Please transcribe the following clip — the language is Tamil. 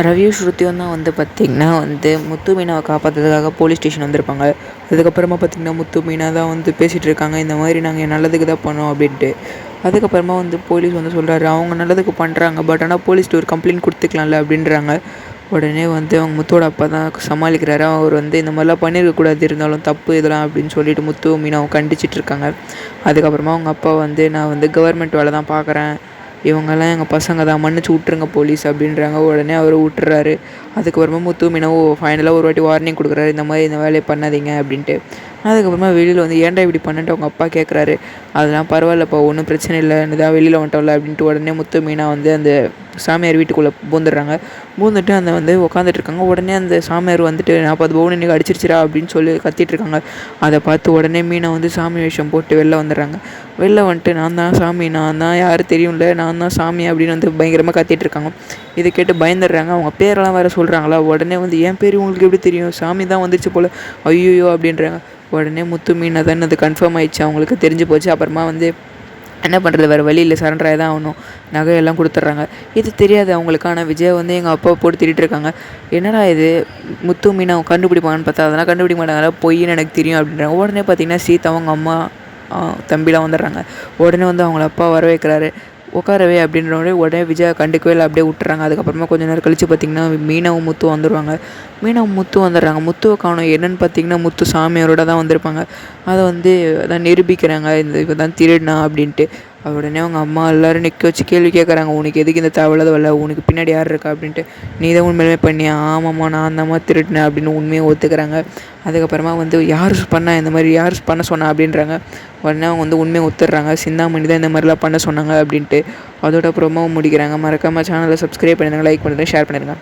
ரவியும் ஸ்ருதியும் தான் பார்த்திங்கன்னா முத்து மீனாவை காப்பாற்றுறதுக்காக போலீஸ் ஸ்டேஷன் வந்திருப்பாங்க. அதுக்கப்புறமா பார்த்திங்கன்னா முத்து மீனா தான் பேசிகிட்டு இருக்காங்க, இந்த மாதிரி நாங்கள் என் நல்லதுக்கு தான் பண்ணோம் அப்படின்ட்டு. அதுக்கப்புறமா போலீஸ் சொல்கிறாரு, அவங்க நல்லதுக்கு பண்ணுறாங்க, பட் ஆனால் போலீஸ்ட்டு ஒரு கம்ப்ளைண்ட் கொடுத்துக்கலாம்ல அப்படின்றாங்க. உடனே அவங்க முத்துவோட அப்பா தான் சமாளிக்கிறாரு. அவர் இந்த மாதிரிலாம் பண்ணியிருக்கக்கூடாது, இருந்தாலும் தப்பு இதெல்லாம் அப்படின்னு சொல்லிட்டு முத்து மீனாவை கண்டிச்சிட்ருக்காங்க. அதுக்கப்புறமா அவங்க அப்பா நான் கவர்மெண்ட் வேலை தான் பார்க்குறேன், இவங்கெல்லாம் எங்கள் பசங்க தான், மன்னிச்சு விட்ருங்க போலீஸ் அப்படின்றாங்க. உடனே அவர் விட்டுறாரு. அதுக்கப்புறமா முத்து மீனாவும் ஃபைனலாக ஒரு வாட்டி வார்னிங் கொடுக்குறாரு, இந்த மாதிரி இந்த வேலையை பண்ணாதீங்க அப்படின்ட்டு. அதுக்கப்புறமா வெளியில் ஏன்டா இப்படி பண்ணிட்டு அவங்க அப்பா கேட்குறாரு. அதெல்லாம் பரவாயில்லப்பா, ஒன்றும் பிரச்சனை இல்லை, இதான் வெளியில் வந்துட்டோம்ல அப்படின்ட்டு. உடனே முத்து மீனா அந்த சாமியார் வீட்டுக்குள்ளே பூந்துடுறாங்க. பூந்துட்டு உட்காந்துட்ருக்காங்க. உடனே அந்த சாமியார் 40 பவுன் இன்றைக்கி அடிச்சிருச்சிரா அப்படின்னு சொல்லி கத்திட்டுருக்காங்க. அதை பார்த்து உடனே மீனா சாமி வேஷம் போட்டு வெளில வந்துடுறாங்க. வெளில வந்துட்டு நான் தான் சாமி, நான் தான் யாரும் தெரியும்ல, நான் தான் சாமி அப்படின்னு பயங்கரமாக கத்திட்டுருக்காங்க. இதை கேட்டு பயந்துடுறாங்க. அவங்க பேரெல்லாம் வேறு சொல்கிறாங்களா. உடனே என் பேர் உங்களுக்கு எப்படி தெரியும், சாமி தான் வந்துருச்சு போல், ஐயோ அப்படின்றாங்க. உடனே முத்து மீனா தான் அது கன்ஃபார்ம் ஆகிடுச்சு, அவங்களுக்கு தெரிஞ்சு போச்சு. அப்புறமா என்ன பண்ணுறது, வேறு வழி இல்லை, சரண்டராக தான் ஆகணும், நகையெல்லாம் கொடுத்துட்றாங்க. இது தெரியாது அவங்களுக்கு. ஆனால் விஜய் எங்கள் அப்பா போட்டு திட்டிகிட்டு இருக்காங்க. என்னடா இது, முத்து மீனா கண்டுபிடிப்பாங்கன்னு பார்த்தா அதெல்லாம் கண்டுபிடிக்க மாட்டாங்க, பொய்ன்னு எனக்கு தெரியும் அப்படின்றாங்க. உடனே பார்த்திங்கன்னா சீதா அவங்க அம்மா தம்பிலாம் வந்துடுறாங்க. உடனே அவங்கள அப்பா வர வைக்கிறாரு. உட்காரவே அப்படின்றவொடனே உடனே விஜய் கண்டுக்கவே இல்லை, அப்படியே விட்டுறாங்க. அதுக்கப்புறமா கொஞ்சம் நேரம் கழித்து பார்த்திங்கன்னா மீனாவும் முத்து வந்துடுவாங்க. மீனாவும் முத்து வந்துடுறாங்க. முத்துவை காணும். என்னென்னு பார்த்திங்கன்னா முத்து சாமியாரோட தான் வந்திருப்பாங்க. அதை அதான் நிரூபிக்கிறாங்க, இவ தான் திருடினா அப்படின்ட்டு. உடனே அவங்க அம்மா எல்லோரும் நிற்க வச்சு கேள்வி கேட்குறாங்க, உனக்கு எதுக்கு இந்த தேவையில்லாத வரல, உனக்கு பின்னாடி யார் இருக்கா அப்படின்ட்டு. நீ தான் உண்மையிலுமே பண்ணியா, ஆமாம்மா நான் அந்த மாதிரி திருடினேன் அப்படின்னு உண்மையை ஒத்துக்கிறாங்க. அதுக்கப்புறமா யார் பண்ணா, இந்த மாதிரி யார் பண்ண சொன்னா அப்படின்றாங்க. உடனே அவங்க உண்மையை ஒத்துடுறாங்க, சிந்தாமணி தான் இந்த மாதிரிலாம் பண்ண சொன்னாங்க அப்படின்ட்டு. அதோட அப்புறமா முடிக்கிறாங்க. மறக்காமல் சேனலை சப்ஸ்கிரைப் பண்ணிடுங்க, லைக் பண்ணிடுங்க, ஷேர் பண்ணிடுங்க.